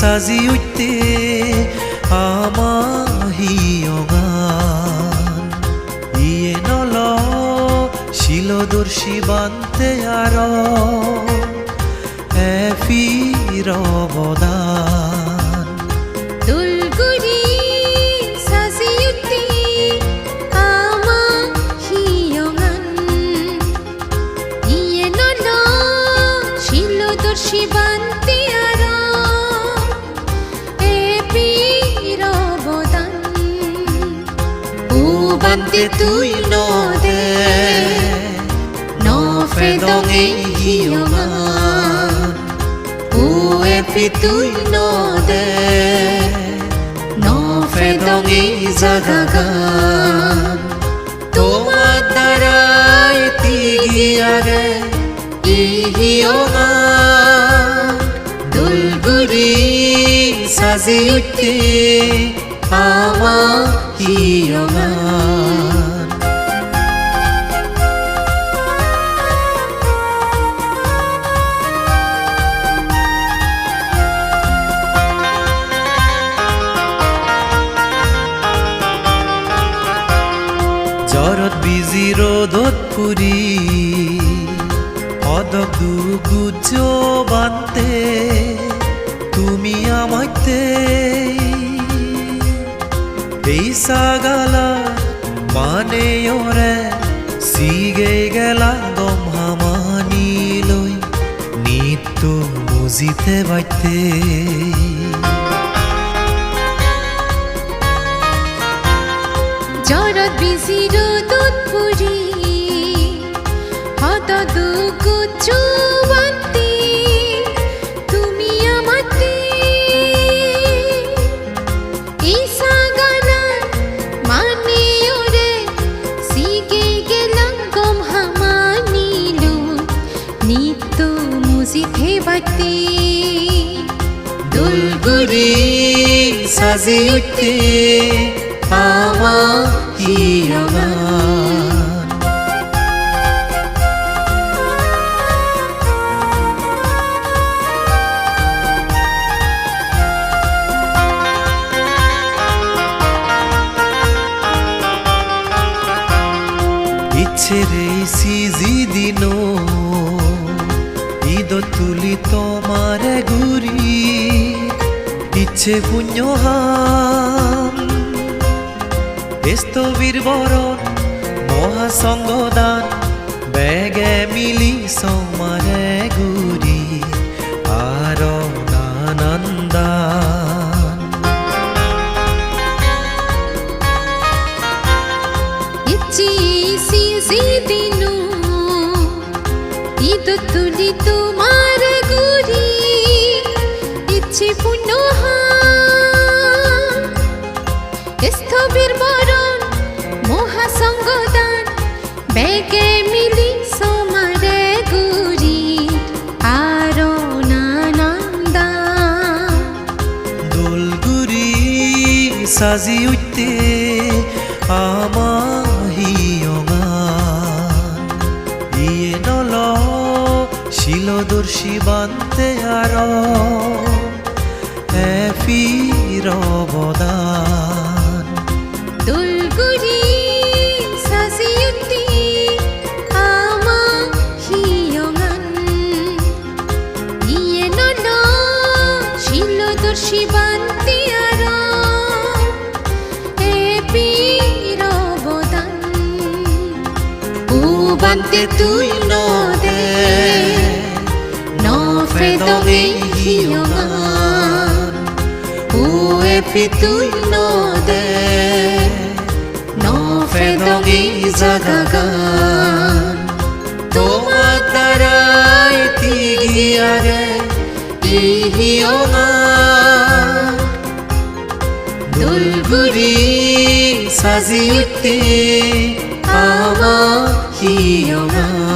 সাজি উঠতে আমাহিয়গান ইয়ে নল শিলদর্শী বানতে আর এফিরবদান দুলগুড়ি সাজি উঠতে আমাহিয়গান ইয়ে নল শিলদর্শী বানতে আর এফিরবদান ও বানতে তুই নদে নফেদঙে হিয়গান ও এফি তুই নদে নফেদঙে জাগাগান তোমার দ্বারাই তিগিয়ারে ইহিয়গান দুলগুড়ি সাজি উঠতে আমাহিয়গান জরত বিজি রোদত ফুরি অদক দুগুজ বানতে তুমি আমাইতে এই সাগালা মানে ওরে সিগে গেলা গম হামানি লই নিত্য বুঝিতে বাইতে জরত বিজি রোদত ফুরি হত দুগুজ বানতে তুমি আমাতে এই সাগালা মানে ওরে সিগে গেলাম গম হামানিলো নিত্য মুজিতে বাতে দুলগুড়ি সাজি উঠতে আমাহিয়গান ইচ্ছে রে সিজি দিন ঈদ তুলি তোমারে ঘুরি ইচ্ছে পুণ্যহাম স্থবির বরণ মহাসংগদান বেগে মিলি সমারে ঘুরি আর নানন্দান ইচ্ছি সিজি দিনু ঈদ তুলি তোমার গুরি ইচ্ছে পুণ্যহাম স্থবির বরণ মহাসংগদান বেগে মিলি সমারে গুরি আর নানন্দান দুলগুড়ি সাজি উঠতে আমাহিয়গান ইয়ে নল শিলদর্শী বানতে আর এফিরবদান দুলগুড়ি সাজি উঠতে আমাহিয়গান ইয়ে নল শিলদর্শী বানতে আর এফিরবদান ও বানতে তুই নদে নফেদঙে হিয়গান ও এফি তুই নদে নফেদঙে জাগাগান তোমার দ্বারাই তিগিয়ারে ইহিয়গান দুলগুড়ি সাজি উঠতে আমাহিয়গান।